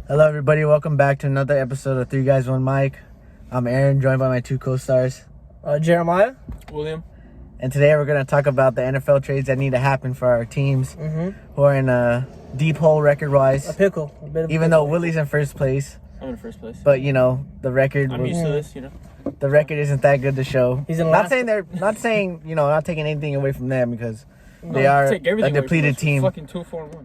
Hello, everybody. Welcome back to another episode of Three Guys, One Mic. I'm Aaron, joined by my two co-stars, Jeremiah, William. And today we're going to talk about the NFL trades that need to happen for our teams who are in a deep hole record-wise. A pickle. Even though Willie's in first place. I'm in first place. But, you know, the record... I'm used to this, you know. The record isn't that good to show. He's in not saying, you know, not taking anything away from them because they are a depleted team. Fucking 2-4-1.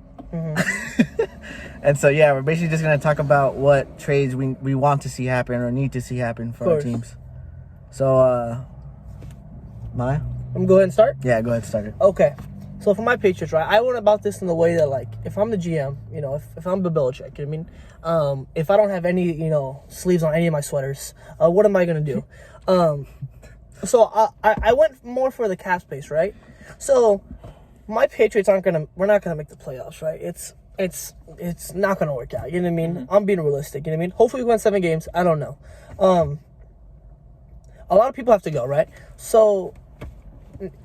And so, yeah, we're basically just going to talk about what trades we want to see happen or need to see happen for our teams. So, Maya? I'm going to go ahead and start? Yeah, go ahead and start it. Okay. So, for my Patriots, right, I went about this in the way that, like, if I'm the GM, you know, if I'm Bill Belichick, you know what I mean? If I don't have any, you know, sleeves on any of my sweaters, what am I going to do? So, I went more for the cap space, right? So, my Patriots we're not going to make the playoffs, right? It's not going to work out. You know what I mean? I'm being realistic. You know what I mean? Hopefully we win 7 games. I don't know. A lot of people have to go, right? So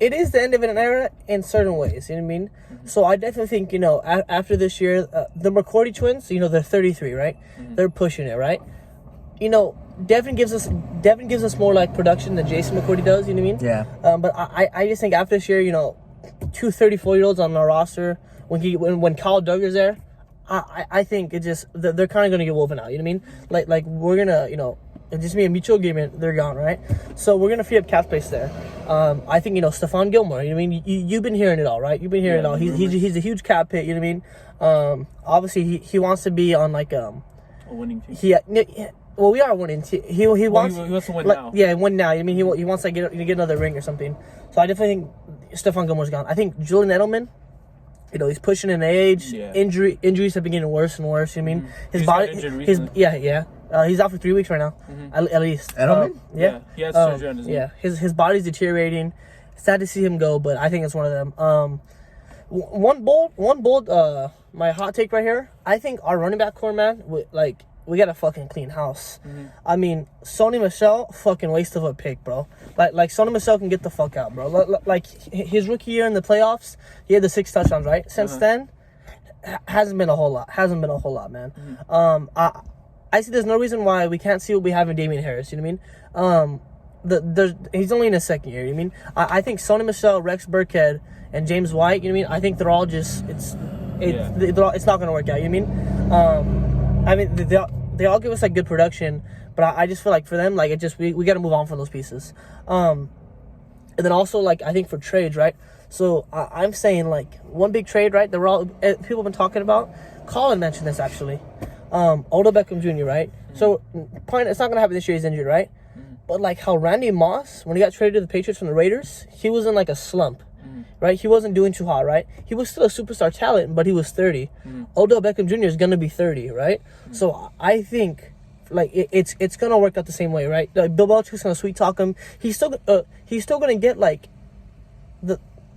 it is the end of an era in certain ways. You know what I mean? So I definitely think, you know, after this year, the McCourty twins, you know, they're 33, right? They're pushing it, right? You know, Devin gives us more like production than Jason McCourty does. You know what I mean? Yeah. But I just think after this year, you know, 2 34-year-olds on our roster. When Kyle Duggar's there, I think it just they're kind of gonna get woven out. You know what I mean? Like we're gonna, you know, it just be a mutual agreement. They're gone, right? So we're gonna free up cap space there. I think, you know, Stephon Gilmore. You know what I mean? You've been hearing it all, right? You've been hearing it all. He's a huge cap hit. You know what I mean? Obviously he wants to be on like a winning team. Well, we are winning. He wants to win like, now. Yeah, win now. I mean, he wants to get another ring or something. So I definitely think Stephon Gilmore's gone. I think Julian Edelman. You know, he's pushing in age. Yeah. Injuries have been getting worse and worse. You know what I mean? His body, he's out for 3 weeks right now, at least. Edelman? Yeah. He has surgery on his knee. Yeah, his body's deteriorating. Sad to see him go, but I think it's one of them. One bold. My hot take right here. I think our running back core, man, we got a fucking clean house. I mean, Sony Michel, fucking waste of a pick, bro. Like Sony Michel can get the fuck out, bro. Like his rookie year in the playoffs, he had the 6 touchdowns, right? Since then, hasn't been a whole lot, man. I see there's no reason why we can't see what we have in Damian Harris. You know what I mean? He's only in his second year. You know what I mean? I think Sony Michel, Rex Burkhead, and James White. You know what I mean? I think they're all just it's not gonna work out. You know what I mean? They all give us like good production, but I just feel like for them, like it just we got to move on from those pieces. And then also like I think for trades, right? So I'm saying like one big trade, right? That people have been talking about. Colin mentioned this actually. Odell Beckham Jr., right? So it's not gonna happen this year. He's injured, right? But like how Randy Moss, when he got traded to the Patriots from the Raiders, he was in like a slump. Right, he wasn't doing too hot, right? He was still a superstar talent, but he was 30. Odell Beckham Jr. is gonna be 30, right? So I think, like, it's gonna work out the same way, right? Like, Bill Belichick's gonna sweet talk him. He's still gonna get like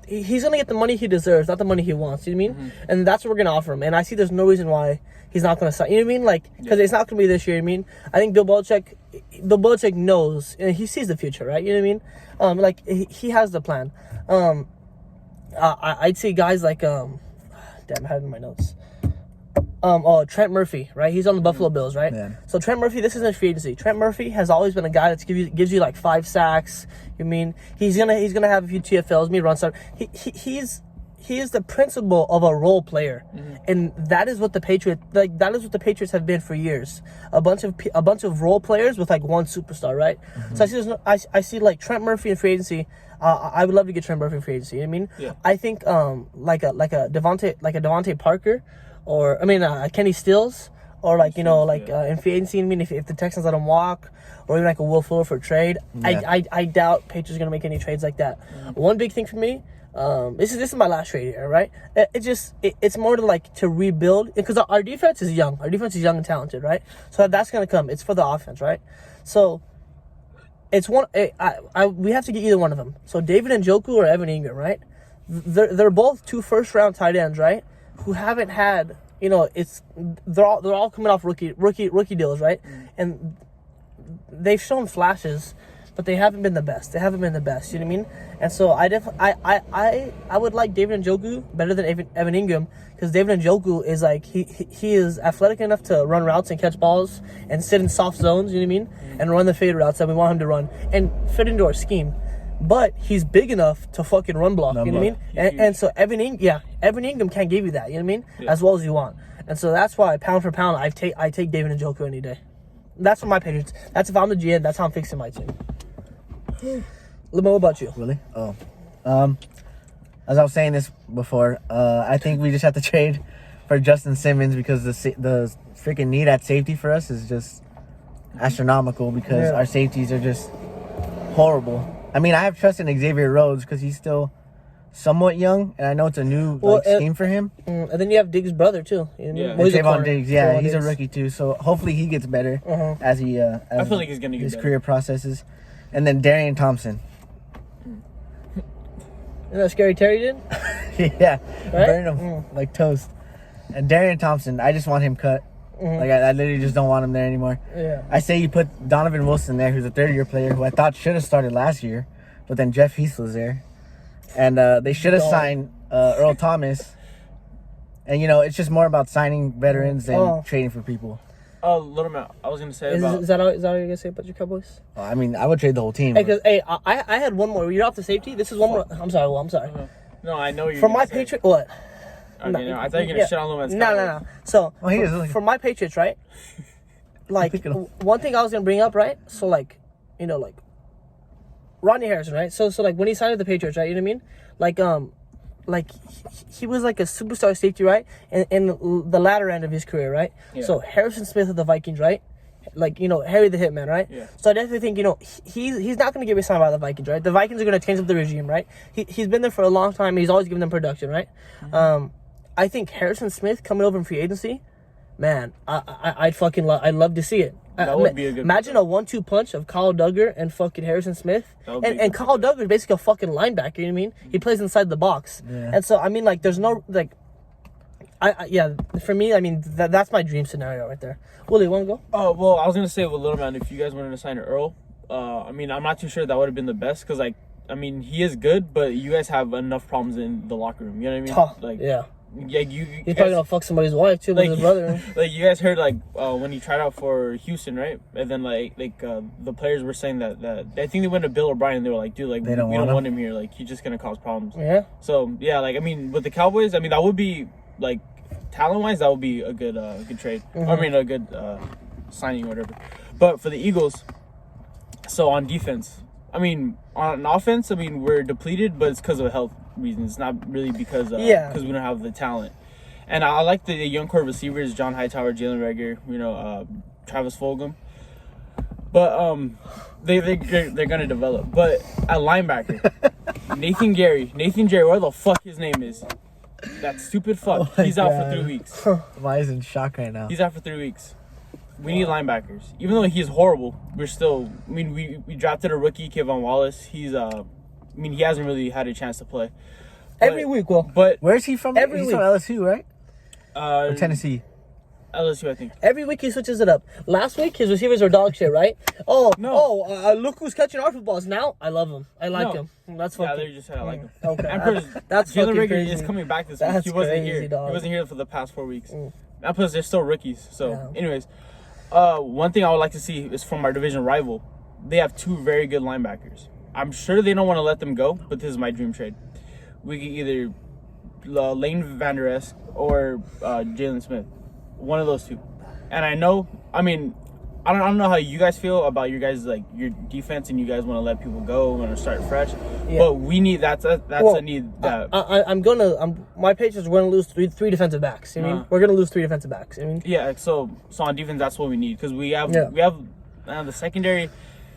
he's gonna get the money he deserves, not the money he wants. You know what I mean? And that's what we're gonna offer him. And I see there's no reason why he's not gonna sign. You know what I mean? Like, because it's not gonna be this year. You know what I mean? I think Bill Belichick knows, and he sees the future, right? You know what I mean? Like he has the plan. I'd say guys like damn, I had it in my notes. Trent Murphy, right? He's on the Buffalo Bills, right? Yeah. So Trent Murphy, this isn't free agency. Trent Murphy has always been a guy that gives you like 5 sacks. You mean he's gonna have a few TFLs, me run start. He is the principle of a role player, and that is what the Patriots have been for years. A bunch of role players with like one superstar, right? So I see like Trent Murphy in free agency. I would love to get Trent Murphy in free agency. You know what I mean? Yeah. I think like a Devontae Parker, or Kenny Stills, or like in free agency. I mean, if the Texans let him walk, or even like a Will Fuller for trade. Yeah. I doubt Patriots are gonna make any trades like that. One big thing for me. This is my last trade here, right? It's more to rebuild, because our defense is young. Our defense is young and talented, right? So that's gonna come. It's for the offense, right? So it's one. We have to get either one of them. So David Njoku or Evan Ingram, right? They're both 2 first-round tight ends, right? Who haven't had, you know, they're all coming off rookie deals, right? And they've shown flashes. but they haven't been the best. You know what I mean? And so I would like David Njoku better than Evan Ingram, because David Njoku is like he is athletic enough to run routes and catch balls and sit in soft zones. You know what I mean? And run the fade routes that we want him to run and fit into our scheme. But he's big enough to fucking run block. You know what I mean? And so Evan Ingram can't give you that. You know what I mean? Yeah. As well as you want. And so that's why pound for pound, I take David Njoku any day. That's for my Patriots. That's if I'm the GM. That's how I'm fixing my team. Limo, what about you? Really? Oh. As I was saying this before, I think we just have to trade for Justin Simmons, because the freaking need at safety for us is just astronomical, because our safeties are just horrible. I mean, I have trust in Xavier Rhodes because he's still somewhat young, and I know it's a new scheme for him. And then you have Diggs' brother too. Yeah, Trayvon Diggs. Yeah, he's a rookie too. So hopefully he gets better as he I feel like he's gonna get his better. career processes. And then Darian Thompson. You know what Scary Terry did? Yeah, right? Burn him like toast. And Darian Thompson, I just want him cut. Like I literally just don't want him there anymore. Yeah. I say you put Donovan Wilson there, who's a third-year player who I thought should have started last year, but then Jeff Heath was there, and they should have signed Earl Thomas. And it's just more about signing veterans than trading for people. Oh, little man, I was gonna say is that all you're gonna say about your Cowboys? I mean, I would trade the whole team. I had one more. You're off the safety. This is one more. I'm sorry. No, I know you. For my Patriot, what? Okay, no, I thought you were gonna shit on Little Man's No. So for my Patriots, right? Like one thing I was gonna bring up, right? So like Rodney Harrison, right? So like when he signed with the Patriots, right? You know what I mean? Like he was like a superstar safety, right? In the latter end of his career, right? Yeah. So Harrison Smith of the Vikings, right? Like Harry the Hitman, right? Yeah. So I definitely think he's not going to get re-signed by the Vikings, right? The Vikings are going to change up the regime, right? He's been there for a long time. He's always given them production, right? I think Harrison Smith coming over in free agency, man, I'd love to see it. That would be a good. Imagine a 1-2 punch of Kyle Duggar and fucking Harrison Smith, and Kyle Duggar is basically a fucking linebacker. You know what I mean? He plays inside the box, and so I mean, like, there's no like, for me, I mean, that's my dream scenario right there. Willie, want to go? Oh well, I was gonna say with Little Man, if you guys wanted to sign Earl, I mean, I'm not too sure that would have been the best, because like, I mean, he is good, but you guys have enough problems in the locker room. You know what I mean? Like, yeah. Yeah, he's probably gonna fuck somebody's wife too, with his brother. Like you guys heard, like when he tried out for Houston, right? And then the players were saying that I think they went to Bill O'Brien and they were like, dude, like we don't want him here, like he's just gonna cause problems. Yeah. So yeah, like I mean, with the Cowboys, I mean that would be like talent wise, that would be a good trade. I mean a good signing or whatever. But for the Eagles, so on defense, I mean on offense, I mean we're depleted, but it's because of health reasons. It's not really because we don't have the talent. And I like the young core receivers, John Hightower, Jalen Reagor, Travis Fulgham. But they're gonna develop. But at linebacker, Nathan Jerry, where the fuck his name is? That stupid fuck. He's out for 3 weeks. Why is in shock right now? He's out for 3 weeks. We need linebackers. Even though he's horrible, we're still. I mean, we drafted a rookie, Kevon Wallace. He's I mean, he hasn't really had a chance to play. Every week, but where's he from? He's from LSU, right? Or Tennessee. LSU, I think. Every week he switches it up. Last week his receivers are dog shit, right? Look who's catching our footballs now. I love him. I like him. That's fucking. Yeah, they just said I like him. Okay, that's Jalen fucking Reagor crazy. is coming back this week. That's He wasn't crazy, here. dog. He wasn't here for the past 4 weeks. And plus, they're still rookies. So, anyways, one thing I would like to see is from our division rival. They have 2 very good linebackers. I'm sure they don't want to let them go, but this is my dream trade. We could either Lane Van Der Esch or Jalen Smith. One of those 2. And I know, I mean, I don't know how you guys feel about your guys, like, your defense, and you guys want to let people go, want to start fresh. Yeah. But we need, that's a need that... my Patriots are going to lose three defensive backs. You mean? We're going to lose 3 defensive backs. I mean? Yeah, so on defense, that's what we need. Because we have the secondary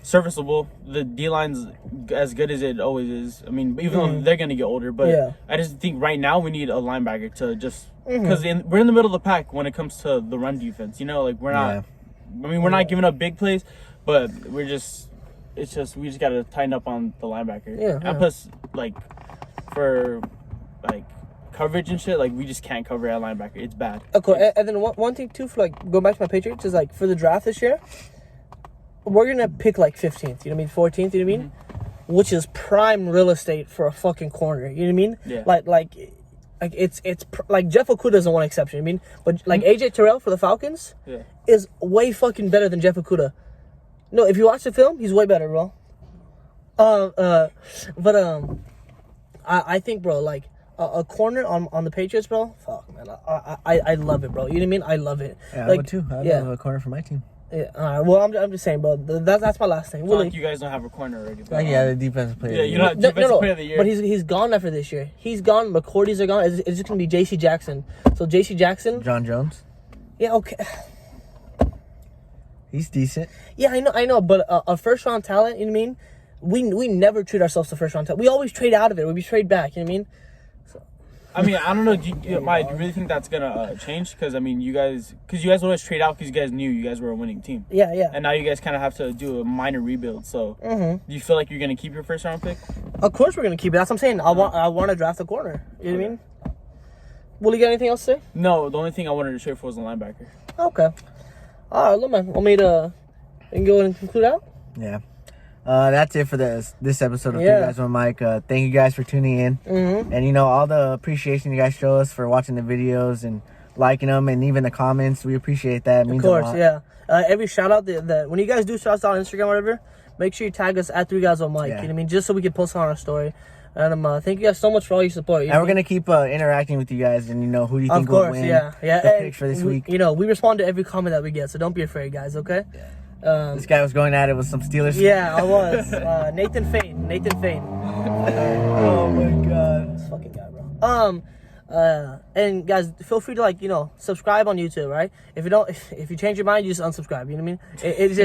serviceable. The D-line's as good as it always is. I mean, even though they're going to get older. But I just think right now we need a linebacker to just... Because we're in the middle of the pack when it comes to the run defense. You know, like, we're not... I mean, we're not giving up big plays, but we just got to tighten up on the linebacker. And plus, like, for, like, coverage and shit, like, we just can't cover at linebacker. It's bad. Okay, and then one thing, too, for, like, going back to my Patriots is, like, for the draft this year, we're gonna pick like 15th. You know what I mean? 14th. You know what I mean? Which is prime real estate for a fucking corner. You know what I mean? Yeah. Like it's like Jeff Okuda is the one exception. I mean, but like AJ Terrell for the Falcons is way fucking better than Jeff Okuda. No, if you watch the film, he's way better, bro. I think, bro, like a corner on the Patriots, bro. Fuck, man, I love it, bro. You know what I mean? I love it. Yeah, like, I would too. I'd love a corner for my team. Yeah. Well, I'm just saying, bro. That's my last thing. Like you guys don't have a corner already. But, yeah, the defensive player. Yeah, you're not defensive player of the year. But he's gone after this year. He's gone. McCourty's are gone. It's just gonna be J.C. Jackson. So J.C. Jackson. John Jones. Yeah. Okay. He's decent. Yeah, I know. But a first round talent. You know what I mean? We never treat ourselves to first round talent. We always trade out of it. We trade back. You know what I mean? I mean, I don't know. Do you really think that's gonna change? Because I mean, you guys always trade out because you guys knew you guys were a winning team. Yeah. And now you guys kind of have to do a minor rebuild. So, do you feel like you're gonna keep your first round pick? Of course, we're gonna keep it. That's what I'm saying. I want to draft a corner. You know what I mean? Will you got anything else to say? No, the only thing I wanted to trade for was a linebacker. Okay. All right, look, man. Want me to go and conclude out? Yeah. That's it for this episode of Three Guys One Mic. Thank you guys for tuning in, and all the appreciation you guys show us for watching the videos and liking them, and even the comments. We appreciate that. It means a lot. Yeah. Every shout out that when you guys do shout out on Instagram or whatever, make sure you tag us at 3 Guys One Mic. Yeah. You know what I mean? Just so we can post on our story. And thank you guys so much for all your support. And we're gonna keep interacting with you guys, and who do you think will win? Yeah. The picks for this week. We respond to every comment that we get, so don't be afraid, guys. Okay. Yeah. This guy was going at it with some Steelers. Yeah, I was. Nathan Fain. Oh my god. This fucking guy, bro. And guys, feel free to subscribe on YouTube, right? If you change your mind, you just unsubscribe. You know what I mean? It's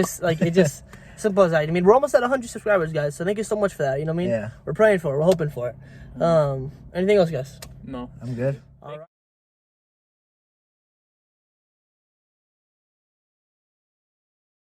just simple as that. I mean, we're almost at 100 subscribers, guys. So thank you so much for that. You know what I mean? Yeah. We're praying for it. We're hoping for it. Anything else, guys? No. I'm good. All right.